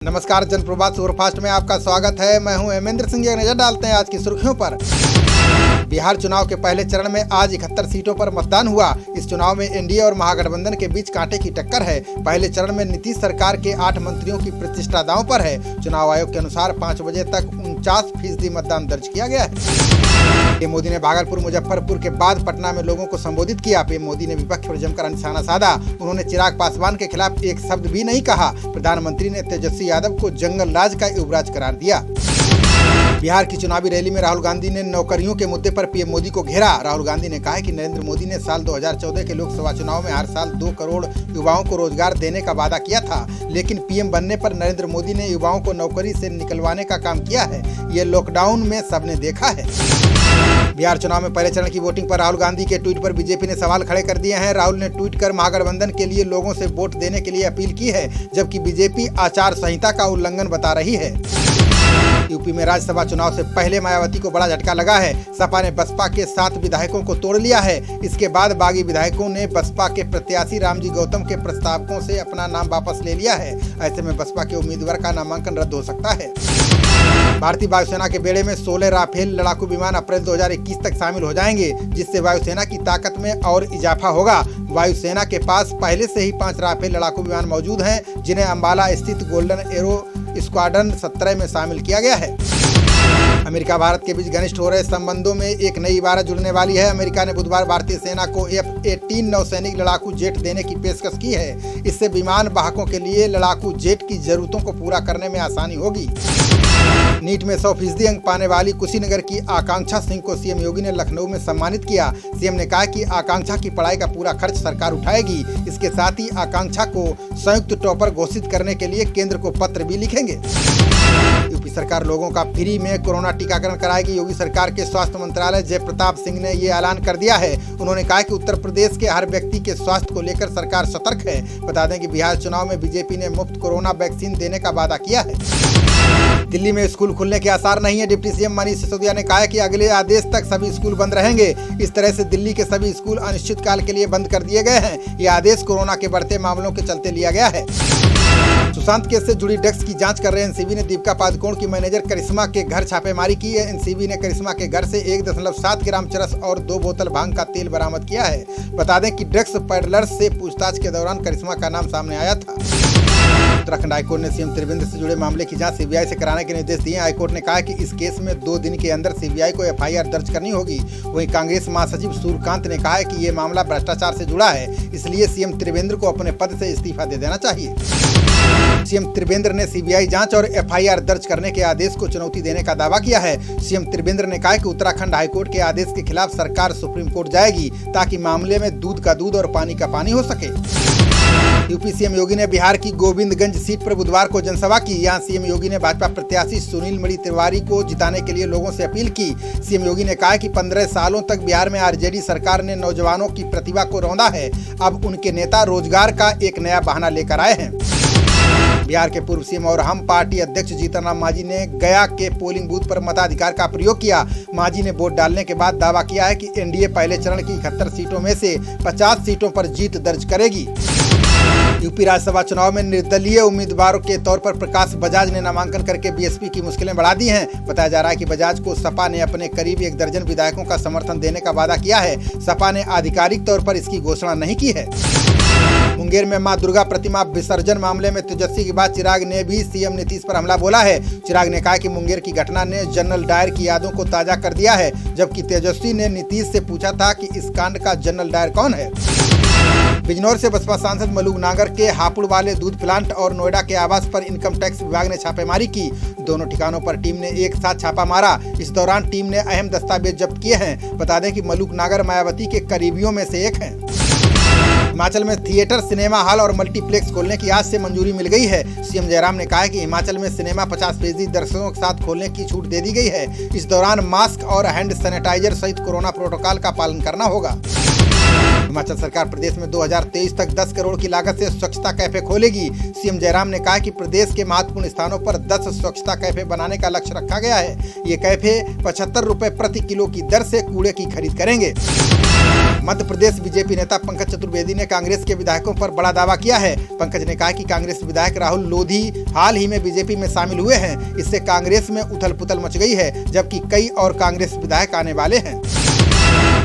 नमस्कार, जनप्रभात सुपरफास्ट में आपका स्वागत है। मैं हूं हेमेंद्र सिंह। नजर डालते हैं आज की सुर्खियों पर। बिहार चुनाव के पहले चरण में आज 71 सीटों पर मतदान हुआ। इस चुनाव में एनडीए और महागठबंधन के बीच कांटे की टक्कर है। पहले चरण में नीतीश सरकार के 8 मंत्रियों की प्रतिष्ठा दांव पर है। चुनाव आयोग के अनुसार 5 बजे तक 49% मतदान दर्ज किया गया है। पीएम मोदी ने भागलपुर, मुजफ्फरपुर के बाद पटना में लोगों को संबोधित किया। पीएम मोदी ने विपक्ष पर जमकर निशाना साधा। उन्होंने चिराग पासवान के खिलाफ एक शब्द भी नहीं कहा। प्रधानमंत्री ने तेजस्वी यादव को जंगल राज का युवराज करार दिया। बिहार की चुनावी रैली में राहुल गांधी ने नौकरियों के मुद्दे पर पीएम मोदी को घेरा। राहुल गांधी ने कहा है कि नरेंद्र मोदी ने साल 2014 के लोकसभा चुनाव में हर साल 2 करोड़ युवाओं को रोजगार देने का वादा किया था, लेकिन पीएम बनने पर नरेंद्र मोदी ने युवाओं को नौकरी से निकलवाने का काम किया है। ये लॉकडाउन में सबने देखा है। बिहार चुनाव में पहले चरण की वोटिंग पर राहुल गांधी के ट्वीट पर बीजेपी ने सवाल खड़े कर दिए हैं। राहुल ने ट्वीट कर महागठबंधन के लिए लोगों से वोट देने के लिए अपील की है, जबकि बीजेपी आचार संहिता का उल्लंघन बता रही है। यूपी में राज्यसभा चुनाव से पहले मायावती को बड़ा झटका लगा है। सपा ने बसपा के 7 विधायकों को तोड़ लिया है। इसके बाद बागी विधायकों ने बसपा के प्रत्याशी रामजी गौतम के प्रस्तावकों से अपना नाम वापस ले लिया है। ऐसे में बसपा के उम्मीदवार का नामांकन रद्द हो सकता है। भारतीय वायुसेना के बेड़े में 16 राफेल लड़ाकू विमान अप्रैल 2021 तक शामिल हो जाएंगे, जिससे वायुसेना की ताकत में और इजाफा होगा। वायुसेना के पास पहले से ही 5 राफेल लड़ाकू विमान मौजूद हैं, जिन्हें अंबाला स्थित गोल्डन एरो स्क्वाड्रन 17 में शामिल किया गया है। अमेरिका भारत के बीच घनिष्ठ हो रहे संबंधों में एक नई इबारत जुड़ने वाली है। अमेरिका ने बुधवार भारतीय सेना को F-18 नौसैनिक लड़ाकू जेट देने की पेशकश की है। इससे विमान वाहकों के लिए लड़ाकू जेट की जरूरतों को पूरा करने में आसानी होगी। नीट में 100% अंक पाने वाली कुशीनगर की आकांक्षा सिंह को सीएम योगी ने लखनऊ में सम्मानित किया। सीएम ने कहा कि आकांक्षा की पढ़ाई का पूरा खर्च सरकार उठाएगी। इसके साथ ही आकांक्षा को संयुक्त टॉपर घोषित करने के लिए केंद्र को पत्र भी लिखेंगे। यूपी सरकार लोगों का फ्री में कोरोना टीकाकरण कराएगी। योगी सरकार के स्वास्थ्य मंत्रालय जय प्रताप सिंह ने ये ऐलान कर दिया है। उन्होंने कहा कि उत्तर प्रदेश के हर व्यक्ति के स्वास्थ्य को लेकर सरकार सतर्क है। बता दें कि बिहार चुनाव में बीजेपी ने मुफ्त कोरोना वैक्सीन देने का वादा किया है। दिल्ली में स्कूल खुलने के आसार नहीं है। डिप्टी सीएम मनीष सिसोदिया ने कहा है कि अगले आदेश तक सभी स्कूल बंद रहेंगे। इस तरह से दिल्ली के सभी स्कूल अनिश्चितकाल के लिए बंद कर दिए गए हैं। यह आदेश कोरोना के बढ़ते मामलों के चलते लिया गया है। सुशांत केस से जुड़ी ड्रग्स की जांच कर रहे एनसीबी ने दीपिका पादुकोण की मैनेजर करिश्मा के घर छापेमारी की है। एनसीबी ने करिश्मा के घर से 1.7 ग्राम चरस और 2 बोतल भांग का तेल बरामद किया है। बता दें कि ड्रग्स पेडलर्स से पूछताछ के दौरान करिश्मा का नाम सामने आया था। उत्तराखंड हाईकोर्ट ने सीएम त्रिवेंद्र से जुड़े मामले की जांच सीबीआई से कराने के निर्देश दिए। हाईकोर्ट ने कहा कि इस केस में 2 दिन के अंदर सीबीआई को एफआईआर दर्ज करनी होगी। वहीं कांग्रेस महासचिव सूर्यकांत ने कहा है कि ये मामला भ्रष्टाचार से जुड़ा है, इसलिए सीएम त्रिवेंद्र को अपने पद से इस्तीफा दे देना चाहिए। सीएम त्रिवेंद्र ने सीबीआई जांच और एफआईआर दर्ज करने के आदेश को चुनौती देने का दावा किया है। सीएम त्रिवेंद्र ने कहा कि उत्तराखंड हाईकोर्ट के आदेश के खिलाफ सरकार सुप्रीम कोर्ट जाएगी, ताकि मामले में दूध का दूध और पानी का पानी हो सके। यूपी सीएम योगी ने बिहार की गोविंदगंज सीट पर बुधवार को जनसभा की। यहां सीएम योगी ने भाजपा प्रत्याशी सुनील मणि तिवारी को जिताने के लिए लोगों से अपील की। सीएम योगी ने कहा कि 15 सालों तक बिहार में आरजेडी सरकार ने नौजवानों की प्रतिभा को रौंदा है। अब उनके नेता रोजगार का एक नया बहाना लेकर आए हैं। बिहार के पूर्व सीएम और हम पार्टी अध्यक्ष जीतन राम मांझी ने गया के पोलिंग बूथ पर मताधिकार का प्रयोग किया। मांझी ने वोट डालने के बाद दावा किया है कि एनडीए पहले चरण की 71 सीटों में से 50 सीटों पर जीत दर्ज करेगी। यूपी राज्यसभा चुनाव में निर्दलीय उम्मीदवारों के तौर पर प्रकाश बजाज ने नामांकन करके बीएसपी की मुश्किलें बढ़ा दी हैं। बताया जा रहा है कि बजाज को सपा ने अपने करीब 1 दर्जन विधायकों का समर्थन देने का वादा किया है। सपा ने आधिकारिक तौर पर इसकी घोषणा नहीं की है। मुंगेर में मां दुर्गा प्रतिमा विसर्जन मामले में तेजस्वी के बाद चिराग ने भी सीएम नीतीश पर हमला बोला है। चिराग ने कहा कि मुंगेर की घटना ने जनरल डायर की यादों को ताजा कर दिया है, जबकि तेजस्वी ने नीतीश से पूछा था कि इस कांड का जनरल डायर कौन है। बिजनौर से बसपा सांसद मलूक नागर के हापुड़ वाले दूध प्लांट और नोएडा के आवास पर इनकम टैक्स विभाग ने छापेमारी की। दोनों ठिकानों पर टीम ने एक साथ छापा मारा। इस दौरान टीम ने अहम दस्तावेज जब्त किए हैं। बता दें कि मलूक नागर मायावती के करीबियों में से एक हैं। हिमाचल में थिएटर, सिनेमा हॉल और मल्टीप्लेक्स खोलने की आज से मंजूरी मिल गई है। सीएम जयराम ने कहा है कि हिमाचल में सिनेमा 50% दर्शकों के साथ खोलने की छूट दे दी गई है। इस दौरान मास्क और हैंड सैनिटाइजर सहित कोरोना प्रोटोकॉल का पालन करना होगा। हिमाचल सरकार प्रदेश में 2023 तक 10 करोड़ की लागत से स्वच्छता कैफे खोलेगी। सीएम जयराम ने कहा कि प्रदेश के महत्वपूर्ण स्थानों पर 10 स्वच्छता कैफे बनाने का लक्ष्य रखा गया है। ये कैफे 75 रुपए प्रति किलो की दर से कूड़े की खरीद करेंगे। मध्य प्रदेश बीजेपी नेता पंकज चतुर्वेदी ने कांग्रेस के विधायकों पर बड़ा दावा किया है। पंकज ने कहा कि कांग्रेस विधायक राहुल लोधी हाल ही में बीजेपी में शामिल हुए हैं। इससे कांग्रेस में उथल पुथल मच गई है, जबकि कई और कांग्रेस विधायक आने वाले हैं।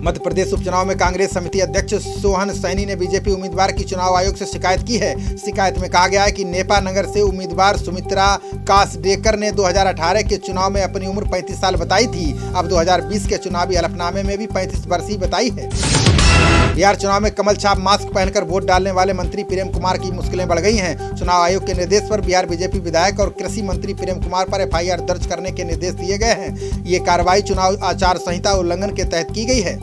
मध्य प्रदेश उपचुनाव में कांग्रेस समिति अध्यक्ष सोहन सैनी ने बीजेपी उम्मीदवार की चुनाव आयोग से शिकायत की है। शिकायत में कहा गया है कि नेपा नगर से उम्मीदवार सुमित्रा कासडेकर ने 2018 के चुनाव में अपनी उम्र 35 साल बताई थी। अब 2020 के चुनावी हलफनामे में भी 35 वर्ष ही बताई है। बिहार चुनाव में कमल छाप मास्क पहनकर वोट डालने वाले मंत्री प्रेम कुमार की मुश्किलें बढ़ गई हैं। चुनाव आयोग के निर्देश पर बिहार बीजेपी विधायक और कृषि मंत्री प्रेम कुमार पर एफआईआर दर्ज करने के निर्देश दिए गए हैं। ये कार्रवाई चुनाव आचार संहिता उल्लंघन के तहत की गई है।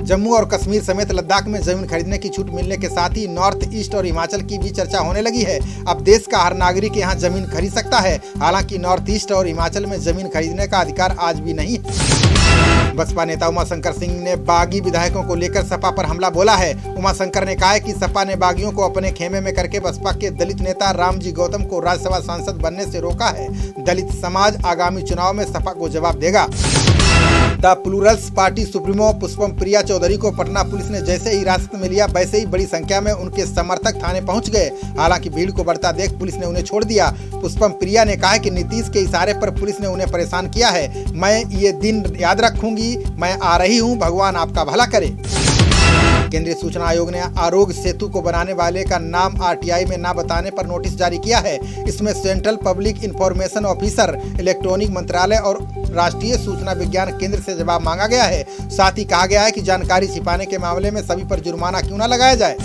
जम्मू और कश्मीर समेत लद्दाख में जमीन खरीदने की छूट मिलने के साथ ही नॉर्थ ईस्ट और हिमाचल की भी चर्चा होने लगी है। अब देश का हर नागरिक यहां जमीन खरीद सकता है। हालांकि नॉर्थ ईस्ट और हिमाचल में जमीन खरीदने का अधिकार आज भी नहीं है। बसपा नेता उमाशंकर सिंह ने बागी विधायकों को लेकर सपा पर हमला बोला है। उमाशंकर ने कहा है कि सपा ने बागियों को अपने खेमे में करके बसपा के दलित नेता रामजी गौतम को राज्यसभा सांसद बनने से रोका है। दलित समाज आगामी चुनाव में सपा को जवाब देगा। The Plurals party supremo Pushpam Priya Chaudhary को पटना पुलिस ने जैसे ही हिरासत में लिया, वैसे ही बड़ी संख्या में उनके समर्थक थाने पहुंच गए। हालांकि भीड़ को बढ़ता देख पुलिस ने उन्हें छोड़ दिया। पुष्पम प्रिया ने कहा कि नीतीश के इशारे पर पुलिस ने उन्हें परेशान किया है। मैं ये दिन याद रखूंगी, मैं आ रही हूं, भगवान आपका भला करे। केंद्रीय सूचना आयोग ने आरोग्य सेतु को बनाने वाले का नाम आरटीआई में न बताने पर नोटिस जारी किया है। इसमें central public information officer, electronic मंत्रालय और राष्ट्रीय सूचना विज्ञान केंद्र से जवाब मांगा गया है। साथ ही कहा गया है कि जानकारी छिपाने के मामले में सभी पर जुर्माना क्यों न लगाया जाए।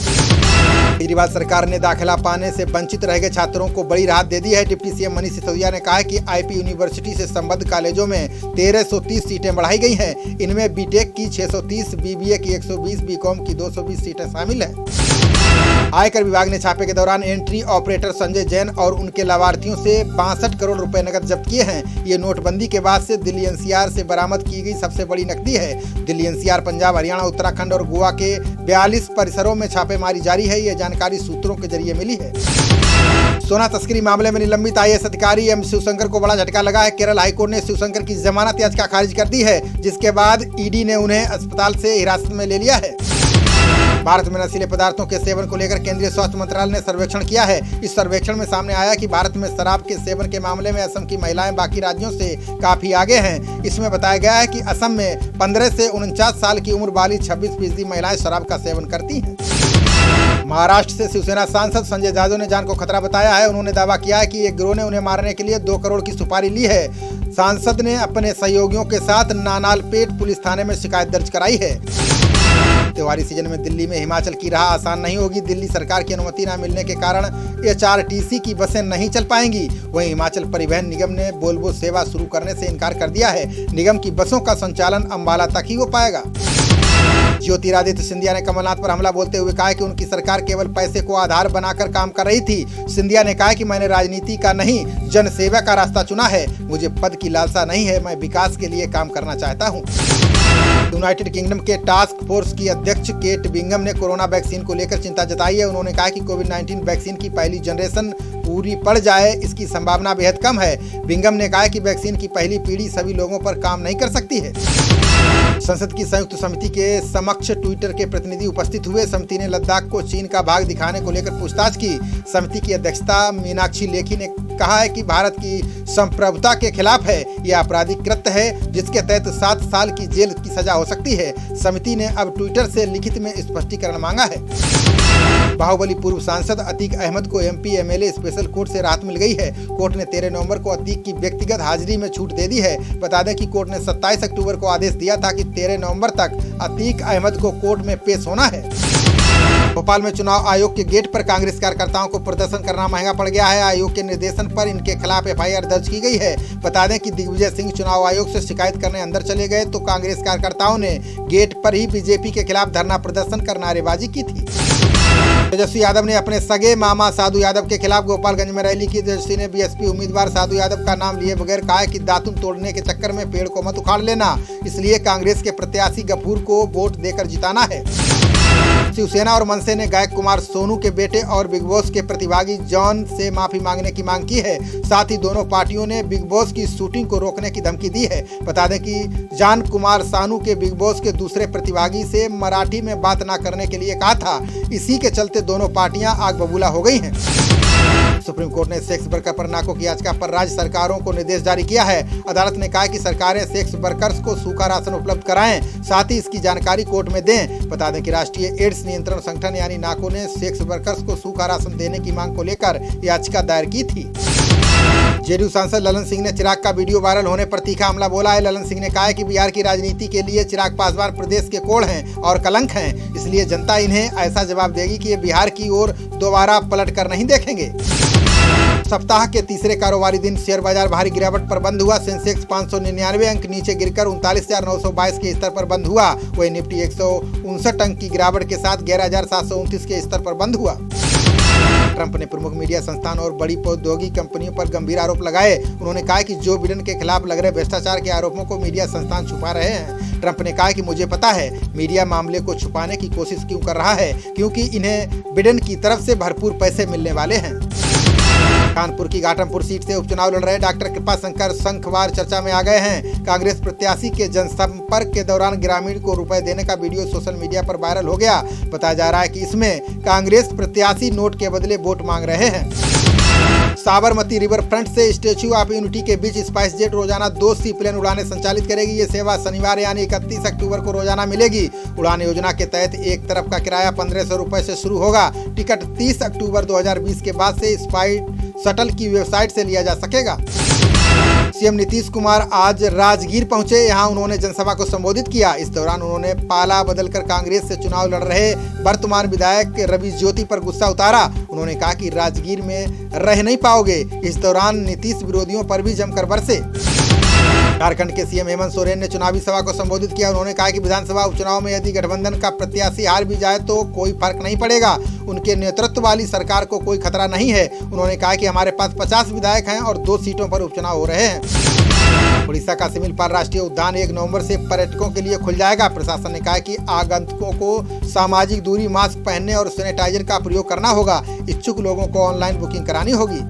केजरीवाल सरकार ने दाखिला पाने से वंचित रह गए छात्रों को बड़ी राहत दे दी है। डिप्टी सीएम मनीष सिसोदिया ने कहा है कि आईपी यूनिवर्सिटी से संबद्ध कॉलेजों में 1330 सीटें बढ़ाई गई हैं। इनमें बीटेक की 630, बीबीए की 120, बीकॉम की 220 सीटें शामिल हैं। आयकर विभाग ने छापे के दौरान एंट्री ऑपरेटर संजय जैन और उनके लाभार्थियों से 62 करोड़ रुपए नकद जब्त किए हैं। ये नोटबंदी के बाद से दिल्ली एनसीआर से बरामद की गई सबसे बड़ी नकदी है। दिल्ली एनसीआर, पंजाब, हरियाणा, उत्तराखंड और गोवा के 42 परिसरों में छापेमारी जारी है। ये जानकारी सूत्रों के जरिए मिली है। सोना तस्करी मामले में निलंबित आईएएस अधिकारी एम शिवशंकर को बड़ा झटका लगा है। केरल हाईकोर्ट ने शिवशंकर की जमानत याचिका खारिज कर दी है, जिसके बाद ईडी ने उन्हें अस्पताल से हिरासत में ले लिया है। भारत में नशीले पदार्थों के सेवन को लेकर केंद्रीय स्वास्थ्य मंत्रालय ने सर्वेक्षण किया है। इस सर्वेक्षण में सामने आया कि भारत में शराब के सेवन के मामले में असम की महिलाएं बाकी राज्यों से काफी आगे हैं। इसमें बताया गया है कि असम में 15 से 49 साल की उम्र वाली 26% महिलाएं शराब का सेवन करती हैं। महाराष्ट्र से शिवसेना सांसद संजय जाजू ने जान को खतरा बताया है। उन्होंने दावा किया है कि एक गिरोह ने उन्हें मारने के लिए 2 करोड़ की सुपारी ली है। सांसद ने अपने सहयोगियों के साथ नानालपेट पुलिस थाने में शिकायत दर्ज कराई है। त्योहारी सीजन में दिल्ली में हिमाचल की राह आसान नहीं होगी। दिल्ली सरकार की अनुमति न मिलने के कारण एचआरटीसी की बसें नहीं चल पाएंगी। वहीं हिमाचल परिवहन निगम ने वोल्वो सेवा शुरू करने से इनकार कर दिया है। निगम की बसों का संचालन अंबाला तक ही हो पाएगा। ज्योतिरादित्य सिंधिया ने कमलनाथ पर हमला बोलते हुए कहा कि उनकी सरकार केवल पैसे को आधार बनाकर काम कर रही थी। सिंधिया ने कहा कि मैंने राजनीति का नहीं, जनसेवा का रास्ता चुना है। मुझे पद की लालसा नहीं है, मैं विकास के लिए काम करना चाहता हूँ। यूनाइटेड किंगडम के टास्क फोर्स की अध्यक्ष केट बिंगम ने कोरोना वैक्सीन को लेकर चिंता जताई है। उन्होंने कहा कि कोविड-19 वैक्सीन की पहली जनरेशन पूरी पड़ जाए, इसकी संभावना बेहद कम है। बिंगम ने कहा कि वैक्सीन की पहली पीढ़ी सभी लोगों पर काम नहीं कर सकती है। संसद की संयुक्त समिति के समक्ष ट्विटर के प्रतिनिधि उपस्थित हुए। समिति ने लद्दाख को चीन का भाग दिखाने को लेकर पूछताछ की। समिति की अध्यक्षता मीनाक्षी लेखी ने कहा है कि भारत की संप्रभुता के खिलाफ है। यह आपराधिक कृत्य है जिसके तहत 7 साल की जेल की सजा हो सकती है। समिति ने अब ट्विटर से लिखित में स्पष्टीकरण मांगा है। बाहुबली पूर्व सांसद अतीक अहमद को एमपी एमएलए स्पेशल कोर्ट से राहत मिल गई है। कोर्ट ने 13 नवंबर को अतीक की व्यक्तिगत हाजिरी में छूट दे दी है। बता दें कि कोर्ट ने 27 अक्टूबर को आदेश दिया था कि 13 नवंबर तक अतीक अहमद को कोर्ट में पेश होना है। भोपाल में चुनाव आयोग के गेट पर कांग्रेस कार्यकर्ताओं को प्रदर्शन करना महंगा पड़ गया है। आयोग के निर्देशन पर इनके खिलाफ एफआईआर दर्ज की गई है। बता दें कि दिग्विजय सिंह चुनाव आयोग से शिकायत करने अंदर चले गए तो कांग्रेस कार्यकर्ताओं ने गेट पर ही बीजेपी के खिलाफ धरना प्रदर्शन कर नारेबाजी की थी। तेजस्वी यादव ने अपने सगे मामा साधु यादव के खिलाफ गोपालगंज में रैली की। तेजस्वी ने बीएसपी उम्मीदवार साधु यादव का नाम लिए बगैर कहा कि दातुन तोड़ने के चक्कर में पेड़ को मत उखाड़ लेना, इसलिए कांग्रेस के प्रत्याशी गफूर को वोट देकर जिताना है। शिवसेना और मनसे ने गायक कुमार सोनू के बेटे और बिग बॉस के प्रतिभागी जॉन से माफी मांगने की मांग की है। साथ ही दोनों पार्टियों ने बिग बॉस की शूटिंग को रोकने की धमकी दी है। बता दें कि जॉन कुमार सानू के बिग बॉस के दूसरे प्रतिभागी से मराठी में बात न करने के लिए कहा था। इसी के चलते दोनों पार्टियां आग बबूला हो गई हैं। सुप्रीम कोर्ट ने सेक्स वर्कर पर नाकों की याचिका पर राज्य सरकारों को निर्देश जारी किया है। अदालत ने कहा कि सरकारें सेक्स वर्कर्स को सूखा राशन उपलब्ध कराएं, साथ ही इसकी जानकारी कोर्ट में दें। बता दें कि राष्ट्रीय एड्स नियंत्रण संगठन यानी नाको ने सेक्स वर्कर्स को सूखा राशन देने की मांग को लेकर याचिका दायर की थी। जेडीयू सांसद ललन सिंह ने चिराग का वीडियो वायरल होने पर तीखा हमला बोला है। ललन सिंह ने कहा है कि बिहार की राजनीति के लिए चिराग पासवान प्रदेश के कोढ़ हैं और कलंक हैं, इसलिए जनता इन्हें ऐसा जवाब देगी कि ये बिहार की ओर दोबारा पलट कर नहीं देखेंगे। सप्ताह के तीसरे कारोबारी दिन शेयर बाजार भारी गिरावट पर बंद हुआ। सेंसेक्स 599 अंक नीचे गिरकर 39,922 के स्तर पर बंद हुआ। वही निफ्टी 159 अंक की गिरावट के साथ 11,729 के स्तर पर बंद हुआ। ट्रंप ने प्रमुख मीडिया संस्थान और बड़ी प्रौद्योगिकी कंपनियों पर गंभीर आरोप लगाए। उन्होंने कहा कि जो बिडेन के खिलाफ लग रहे भ्रष्टाचार के आरोपों को मीडिया संस्थान छुपा रहे हैं। ट्रंप ने कहा कि मुझे पता है मीडिया मामले को छुपाने की कोशिश क्यों कर रहा है, क्योंकि इन्हें बिडेन की तरफ से भरपूर पैसे मिलने वाले हैं। कानपुर की घाटमपुर सीट से उपचुनाव लड़ रहे डॉक्टर कृपाशंकर शंखवार चर्चा में आ गए हैं। कांग्रेस प्रत्याशी के जनसंपर्क के दौरान ग्रामीण को रुपए देने का वीडियो सोशल मीडिया पर वायरल हो गया। बताया जा रहा है कि इसमें कांग्रेस प्रत्याशी नोट के बदले वोट मांग रहे हैं। साबरमती रिवर फ्रंट से स्टैच्यू ऑफ यूनिटी के बीच स्पाइस जेट रोजाना 2 सी प्लेन उड़ानें संचालित करेगी। ये सेवा शनिवार यानी 31 अक्टूबर को रोजाना मिलेगी। उड़ान योजना के तहत एक तरफ का किराया 1500 रुपए से शुरू होगा। टिकट 30 अक्टूबर 2020 के बाद से स्पाइस शटल की वेबसाइट से लिया जा सकेगा। सीएम नीतीश कुमार आज राजगीर पहुंचे। यहां उन्होंने जनसभा को संबोधित किया। इस दौरान उन्होंने पाला बदलकर कांग्रेस से चुनाव लड़ रहे वर्तमान विधायक रवि ज्योति पर गुस्सा उतारा। उन्होंने कहा कि राजगीर में रह नहीं पाओगे। इस दौरान नीतीश विरोधियों पर भी जमकर बरसे। झारखंड के सीएम हेमंत सोरेन ने चुनावी सभा को संबोधित किया। उन्होंने कहा कि विधानसभा उपचुनाव में यदि गठबंधन का प्रत्याशी हार भी जाए तो कोई फर्क नहीं पड़ेगा। उनके नेतृत्व वाली सरकार को कोई खतरा नहीं है। उन्होंने कहा कि हमारे पास 50 विधायक हैं और 2 सीटों पर उपचुनाव हो रहे हैं। उड़ीसा का सिमिलपाल राष्ट्रीय उद्यान 1 नवंबर से पर्यटकों के लिए खुल जाएगा। प्रशासन ने कहा कि आगंतुकों को सामाजिक दूरी, मास्क पहनने और सैनिटाइजर का प्रयोग करना होगा। इच्छुक लोगों को ऑनलाइन बुकिंग करानी होगी।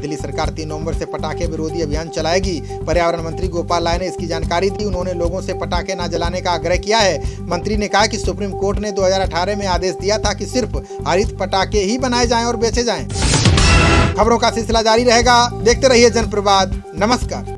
दिल्ली सरकार 3 नवंबर से पटाखे विरोधी अभियान चलाएगी। पर्यावरण मंत्री गोपाल राय ने इसकी जानकारी दी। उन्होंने लोगों से पटाखे न जलाने का आग्रह किया है। मंत्री ने कहा कि सुप्रीम कोर्ट ने 2018 में आदेश दिया था कि सिर्फ हरित पटाखे ही बनाए जाएं और बेचे जाएं। खबरों का सिलसिला जारी रहेगा। देखते रहिए जनप्रवाद। नमस्कार।